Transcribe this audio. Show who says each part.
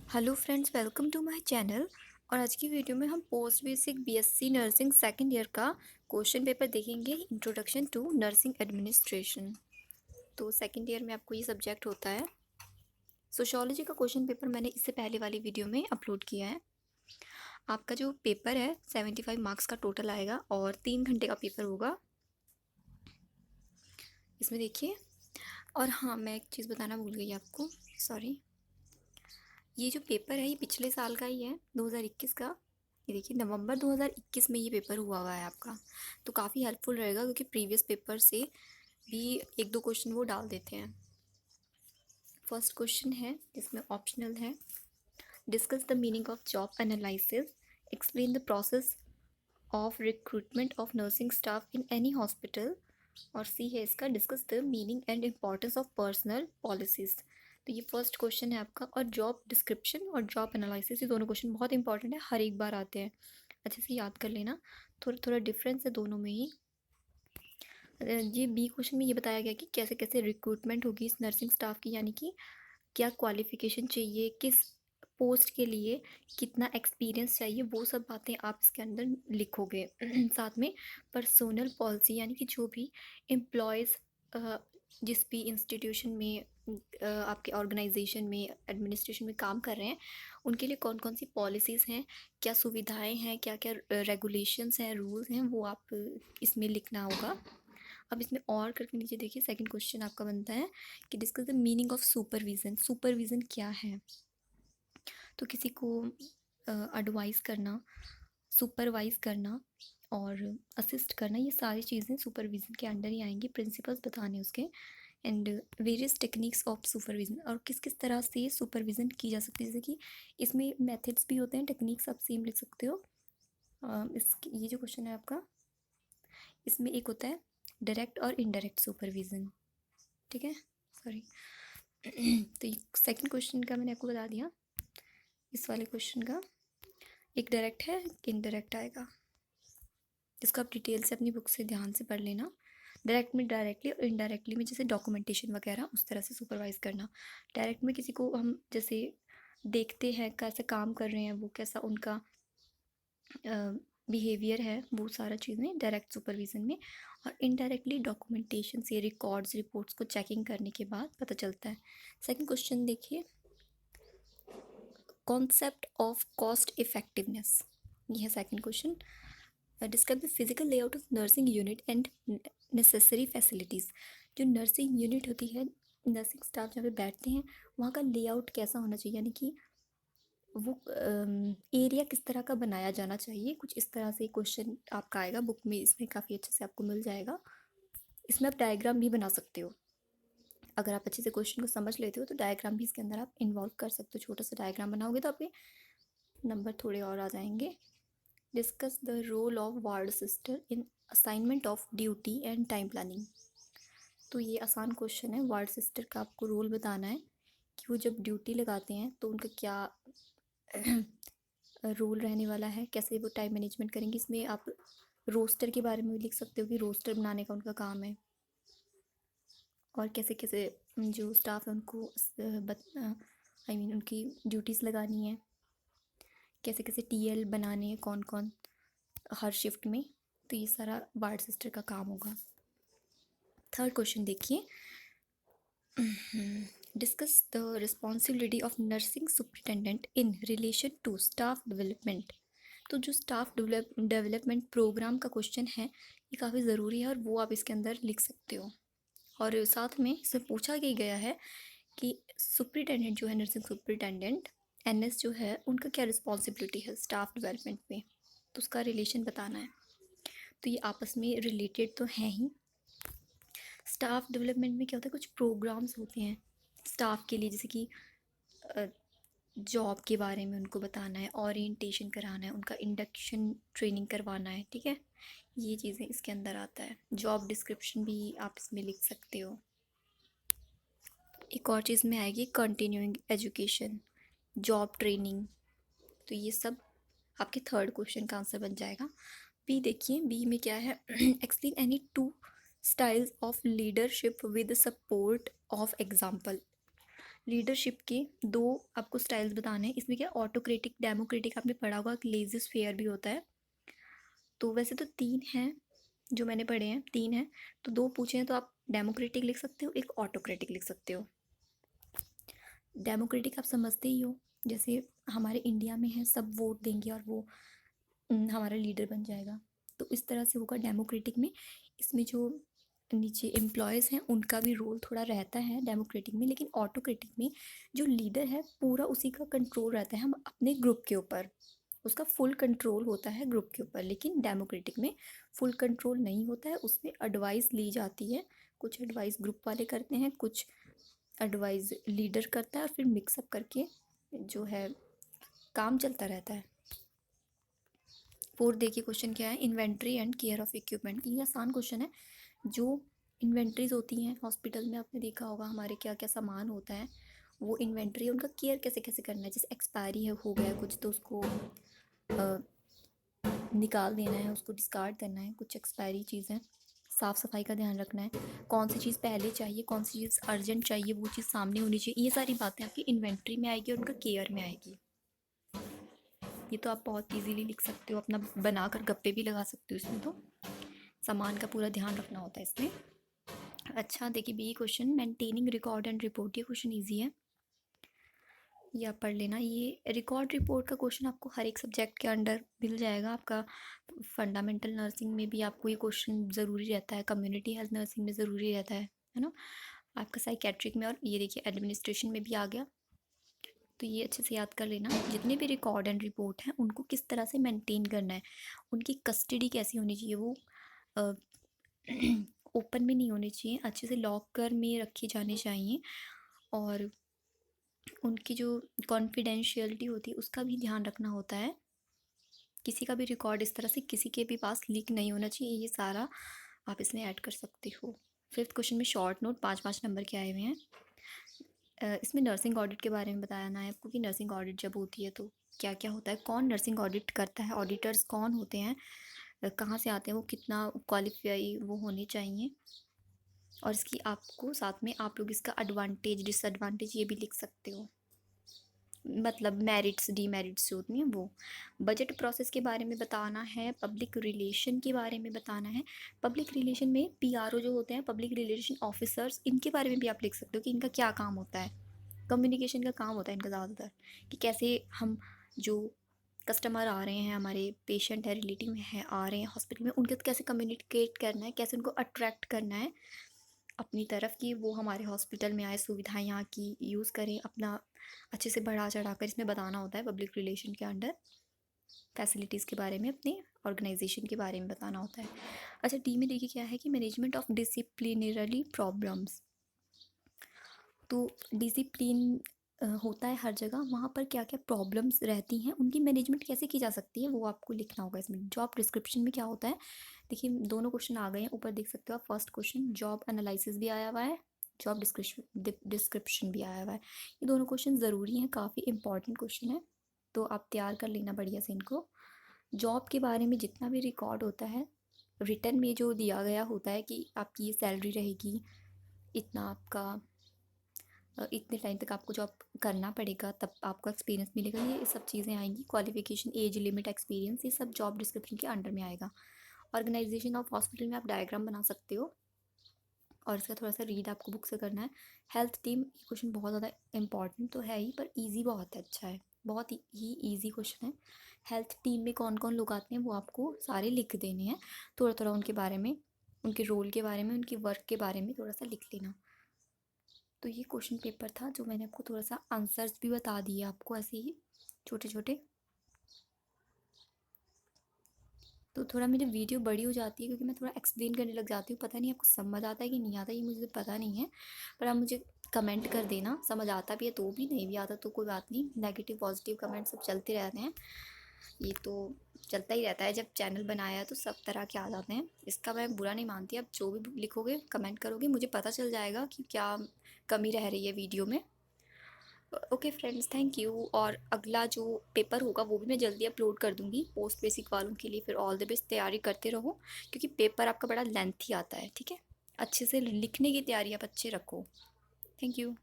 Speaker 1: Hello friends, welcome to my channel. और आज की वीडियो में हम post basic BSc nursing second year का क्वेश्चन पेपर देखेंगे, इंट्रोडक्शन टू नर्सिंग एडमिनिस्ट्रेशन। तो सेकंड ईयर में आपको ये सब्जेक्ट होता है। सोशियोलॉजी का क्वेश्चन पेपर मैंने इससे पहले वाली वीडियो में अपलोड किया है। आपका जो पेपर है 75 मार्क्स का टोटल आएगा और 3 घंटे का पेपर होगा। इसमें देखिए, और हाँ, मैं एक चीज़ बताना भूल गई आपको, सॉरी। ये जो पेपर है ये पिछले साल का ही है, 2021 का। ये देखिए, नवंबर 2021 में ये पेपर हुआ है आपका। तो काफ़ी हेल्पफुल रहेगा क्योंकि प्रीवियस पेपर से भी एक दो क्वेश्चन वो डाल देते हैं। फर्स्ट क्वेश्चन है जिसमें ऑप्शनल है, discuss the meaning of job analysis, explain the process of recruitment of nursing staff in any hospital. और सी है इसका, discuss the meaning and importance of personal policies. तो ये फर्स्ट क्वेश्चन है आपका। और जॉब डिस्क्रिप्शन और जॉब एनालिसिस, ये दोनों क्वेश्चन बहुत इंपॉर्टेंट है, हर एक बार आते हैं, अच्छे से याद कर लेना। थोड़ा थोड़ा डिफरेंस है दोनों में ही। ये बी क्वेश्चन में ये बताया गया कि कैसे कैसे रिक्रूटमेंट होगी इस नर्सिंग स्टाफ की, यानी कि क्या क्वालिफ़िकेशन चाहिए, किस पोस्ट के लिए कितना एक्सपीरियंस चाहिए, वो सब बातें आप इसके अंदर लिखोगे। साथ में पर्सनल पॉलिसी, यानी कि जो भी एम्प्लॉयज़ जिस भी इंस्टीट्यूशन में आपके ऑर्गेनाइजेशन में एडमिनिस्ट्रेशन में काम कर रहे हैं, उनके लिए कौन कौन सी पॉलिसीज़ हैं, क्या सुविधाएं हैं, क्या क्या रेगुलेशंस हैं, रूल्स हैं, वो आप इसमें लिखना होगा। अब इसमें और करके नीचे देखिए, सेकंड क्वेश्चन आपका बनता है कि discuss the meaning of supervision. Supervision क्या है? तो किसी को एडवाइस करना, सुपरवाइज़ करना और असिस्ट करना, ये सारी चीज़ें सुपरविज़न के अंडर ही आएंगी। प्रिंसिपल्स बताने उसके, and various techniques of supervision, और किस किस तरह से सुपरविज़न की जा सकती है। जैसे कि इसमें मेथड्स भी होते हैं, टेक्निक्स आप सेम लिख सकते हो। इस ये जो क्वेश्चन है आपका, इसमें एक होता है डायरेक्ट और इनडायरेक्ट सुपरविज़न, ठीक है, सॉरी। तो सेकंड क्वेश्चन का मैंने आपको बता दिया। इस वाले क्वेश्चन का एक डायरेक्ट है, एक इनडायरेक्ट आएगा, जिसको आप डिटेल से अपनी बुक से ध्यान से पढ़ लेना। डायरेक्ट में डायरेक्टली और इनडायरेक्टली में जैसे डॉक्यूमेंटेशन वगैरह उस तरह से सुपरवाइज़ करना। डायरेक्ट में किसी को हम जैसे देखते हैं कैसे काम कर रहे हैं, वो कैसा उनका बिहेवियर है, वो सारा चीज़ें डायरेक्ट सुपरविज़न में। और इनडायरेक्टली डॉक्यूमेंटेशन से रिकॉर्ड्स रिपोर्ट्स को चेकिंग करने के बाद पता चलता है। सेकंड क्वेश्चन देखिए, कॉन्सेप्ट ऑफ कॉस्ट इफेक्टिवनेस, ये है second question. Describe the physical layout of nursing unit and necessary facilities. जो नर्सिंग यूनिट होती है, नर्सिंग स्टाफ जहाँ पे बैठते हैं, वहाँ का लेआउट कैसा होना चाहिए, यानी कि वो एरिया किस तरह का बनाया जाना चाहिए। कुछ इस तरह से क्वेश्चन आपका आएगा बुक में, इसमें काफ़ी अच्छे से आपको मिल जाएगा। इसमें आप डायग्राम भी बना सकते हो, अगर आप अच्छे से क्वेश्चन को समझ लेते हो तो डायग्राम भी इसके अंदर आप इन्वॉल्व कर सकते हो। छोटा सा डायग्राम बनाओगे तो आपके नंबर थोड़े और आ जाएंगे। Discuss the role of ward sister in assignment of duty and time planning. तो ये आसान क्वेश्चन है। वार्ड सिस्टर का आपको रोल बताना है कि वो जब ड्यूटी लगाते हैं तो उनका क्या रोल रहने वाला है, कैसे वो टाइम मैनेजमेंट करेंगे। इसमें आप रोस्टर के बारे में भी लिख सकते हो कि रोस्टर बनाने का उनका काम है, और कैसे कैसे जो स्टाफ है उनको उनकी ड्यूटीज़ लगानी है, कैसे कैसे टीएल बनाने हैं कौन कौन हर शिफ्ट में। तो ये सारा वार्ड सिस्टर का काम होगा। थर्ड क्वेश्चन देखिए, discuss the responsibility of nursing superintendent in relation to staff development. तो जो स्टाफ डेवलपमेंट प्रोग्राम का क्वेश्चन है, ये काफ़ी ज़रूरी है और वो आप इसके अंदर लिख सकते हो। और साथ में इससे पूछा ही गया है कि सुपरिटेंडेंट जो है, नर्सिंग सुपरिटेंडेंट एनएस जो है, उनका क्या रिस्पॉन्सिबिलिटी है स्टाफ डेवलपमेंट में, तो उसका रिलेशन बताना है। तो ये आपस में रिलेटेड तो हैं ही। स्टाफ डेवलपमेंट में क्या होता है, कुछ प्रोग्राम्स होते हैं स्टाफ के लिए, जैसे कि जॉब के बारे में उनको बताना है, ओरिएंटेशन कराना है, उनका इंडक्शन ट्रेनिंग करवाना है, ठीक है। ये चीज़ें इसके अंदर आता है। जॉब डिस्क्रिप्शन भी आप इसमें लिख सकते हो। एक और चीज़ में आएगी कंटिन्यूइंग एजुकेशन, जॉब ट्रेनिंग। तो ये सब आपके थर्ड क्वेश्चन का आंसर बन जाएगा। बी देखिए, बी में क्या है, explain any two styles of leadership with support of example. Leadership के दो आपको स्टाइल्स बताने हैं। इसमें क्या ऑटोक्रेटिक डेमोक्रेटिक आपने पढ़ा होगा, लेजिस फेयर भी होता है। तो वैसे तो तीन हैं जो मैंने पढ़े हैं, तीन हैं, तो दो पूछे हैं तो आप डेमोक्रेटिक लिख सकते हो, एक ऑटोक्रेटिक लिख सकते हो। डेमोक्रेटिक आप समझते ही हो, जैसे हमारे इंडिया में है सब वोट देंगे और वो हमारा लीडर बन जाएगा, तो इस तरह से होगा डेमोक्रेटिक में। इसमें जो नीचे एम्प्लॉयज़ हैं उनका भी रोल थोड़ा रहता है डेमोक्रेटिक में, लेकिन ऑटोक्रेटिक में जो लीडर है पूरा उसी का कंट्रोल रहता है हम अपने ग्रुप के ऊपर, उसका फुल कंट्रोल होता है ग्रुप के ऊपर। लेकिन डेमोक्रेटिक में फुल कंट्रोल नहीं होता है, उसमें एडवाइस ली जाती है, कुछ एडवाइस ग्रुप वाले करते हैं, कुछ एडवाइस लीडर करता है, और फिर मिक्सअप करके जो है काम चलता रहता है। फोर्थ देखिए क्वेश्चन क्या है, inventory and care of equipment. ये आसान क्वेश्चन है। जो इन्वेंट्रीज होती हैं हॉस्पिटल में, आपने देखा होगा हमारे क्या क्या सामान होता है, वो इन्वेंट्री है, उनका केयर कैसे कैसे करना है। जैसे एक्सपायरी है हो गया कुछ तो उसको निकाल देना है, उसको डिस्कार्ड करना है, कुछ एक्सपायरी चीज़ें, साफ़ सफाई का ध्यान रखना है, कौन सी चीज़ पहले चाहिए, कौन सी चीज़ अर्जेंट चाहिए, वो चीज़ सामने होनी चाहिए। ये सारी बातें आपकी इन्वेंट्री में आएगी और उनका केयर में आएगी। ये तो आप बहुत इजीली लिख सकते हो, अपना बनाकर गप्पे भी लगा सकते हो इसमें, तो सामान का पूरा ध्यान रखना होता है इसमें। अच्छा देखिए B question, maintaining record and report. ये क्वेश्चन ईजी है, ये आप पढ़ लेना। ये रिकॉर्ड रिपोर्ट का क्वेश्चन आपको हर एक सब्जेक्ट के अंडर मिल जाएगा। आपका फंडामेंटल नर्सिंग में भी आपको ये क्वेश्चन ज़रूरी रहता है, कम्युनिटी हेल्थ नर्सिंग में ज़रूरी रहता है ना, आपका साइकेट्रिक में, और ये देखिए एडमिनिस्ट्रेशन में भी आ गया। तो ये अच्छे से याद कर लेना, जितने भी रिकॉर्ड एंड रिपोर्ट हैं उनको किस तरह से मेंटेन करना है, उनकी कस्टडी कैसी होनी चाहिए, वो ओपन में नहीं होने चाहिए, अच्छे से लॉकर में रखे जाने चाहिए, और उनकी जो कॉन्फिडेंशियलिटी होती है उसका भी ध्यान रखना होता है। किसी का भी रिकॉर्ड इस तरह से किसी के भी पास लीक नहीं होना चाहिए, ये सारा आप इसमें ऐड कर सकते हो। फिफ्थ क्वेश्चन में शॉर्ट नोट 5-5 नंबर के आए हुए हैं। इसमें नर्सिंग ऑडिट के बारे में बताना है आपको कि नर्सिंग ऑडिट जब होती है तो क्या क्या होता है, कौन नर्सिंग ऑडिट करता है, ऑडिटर्स कौन होते हैं, कहाँ से आते हैं, वो कितना क्वालिफाई वो होने चाहिए, और इसकी आपको साथ में आप लोग इसका एडवांटेज डिसएडवांटेज ये भी लिख सकते हो, मतलब मेरिट्स डीमेरिट्स जो होती हैं वो। बजट प्रोसेस के बारे में बताना है, पब्लिक रिलेशन के बारे में बताना है। पब्लिक रिलेशन में पीआरओ जो होते हैं, पब्लिक रिलेशन ऑफिसर्स, इनके बारे में भी आप लिख सकते हो कि इनका क्या काम होता है। कम्युनिकेशन का काम होता है इनका ज़्यादातर, कि कैसे हम जो कस्टमर आ रहे हैं, हमारे पेशेंट है, रिलेटिव है, आ रहे हैं हॉस्पिटल में, उनके साथ कैसे कम्युनिकेट करना है, कैसे उनको अट्रैक्ट करना है अपनी तरफ की, वो हमारे हॉस्पिटल में आए, सुविधाएं यहाँ की यूज़ करें, अपना अच्छे से बढ़ा चढ़ा कर इसमें बताना होता है पब्लिक रिलेशन के अंडर। फैसिलिटीज़ के बारे में, अपने ऑर्गेनाइजेशन के बारे में बताना होता है। अच्छा डी में देखिए क्या है कि मैनेजमेंट ऑफ डिसिप्लिनरी प्रॉब्लम्स। तो डिसिप्लिन होता है हर जगह, वहाँ पर क्या क्या प्रॉब्लम्स रहती हैं, उनकी मैनेजमेंट कैसे की जा सकती है, वो आपको लिखना होगा इसमें। जॉब डिस्क्रिप्शन में क्या होता है, देखिए दोनों क्वेश्चन आ गए हैं ऊपर, देख सकते हो आप। फर्स्ट क्वेश्चन जॉब एनालिसिस भी आया हुआ है, जॉब डिस्क्रिप्शन भी आया हुआ है। ये दोनों क्वेश्चन ज़रूरी हैं, काफ़ी इंपॉर्टेंट क्वेश्चन है, तो आप तैयार कर लेना बढ़िया से इनको। जॉब के बारे में जितना भी रिकॉर्ड होता है रिटर्न में जो दिया गया होता है कि आपकी ये सैलरी रहेगी, इतना आपका इतने टाइम तक आपको जॉब करना पड़ेगा, तब आपको एक्सपीरियंस मिलेगा, ये सब चीज़ें आएंगी। क्वालिफिकेशन, एज लिमिट, एक्सपीरियंस, ये सब जॉब डिस्क्रिप्शन के अंडर में आएगा। ऑर्गेनाइजेशन ऑफ हॉस्पिटल में आप डायग्राम बना सकते हो, और इसका थोड़ा सा रीड आपको बुक से करना है। हेल्थ टीम, ये क्वेश्चन बहुत ज़्यादा इंपॉर्टेंट तो है ही, पर ईजी बहुत है, अच्छा है, बहुत ही ईजी क्वेश्चन है। हेल्थ टीम में कौन कौन लोग आते हैं वो आपको सारे लिख देने हैं, थोड़ा थोड़ा उनके बारे में, उनके रोल के बारे में, उनके वर्क के बारे में थोड़ा सा लिख लेना। तो ये क्वेश्चन पेपर था जो मैंने आपको थोड़ा सा आंसर्स भी बता दिए आपको ऐसे ही छोटे छोटे। तो थोड़ा मेरी वीडियो बड़ी हो जाती है क्योंकि मैं थोड़ा एक्सप्लेन करने लग जाती हूँ, पता नहीं आपको समझ आता है कि नहीं आता, ये मुझे पता नहीं है, पर आप मुझे कमेंट कर देना, समझ आता भी है तो भी, नहीं भी आता तो कोई बात नहीं, नेगेटिव पॉजिटिव कमेंट सब चलते रहते हैं, ये तो चलता ही रहता है, जब चैनल बनाया है तो सब तरह के आ जाते हैं, इसका मैं बुरा नहीं मानती। आप जो भी लिखोगे कमेंट करोगे मुझे पता चल जाएगा कि क्या कमी रह रही है वीडियो में। Okay friends, thank you. और अगला जो पेपर होगा वो भी मैं जल्दी अपलोड कर दूँगी पोस्ट बेसिक वालों के लिए। फिर ऑल द बेस्ट, तैयारी करते रहो क्योंकि पेपर आपका बड़ा लेंथी आता है, ठीक है। अच्छे से लिखने की तैयारी आप अच्छे रखो। Thank you.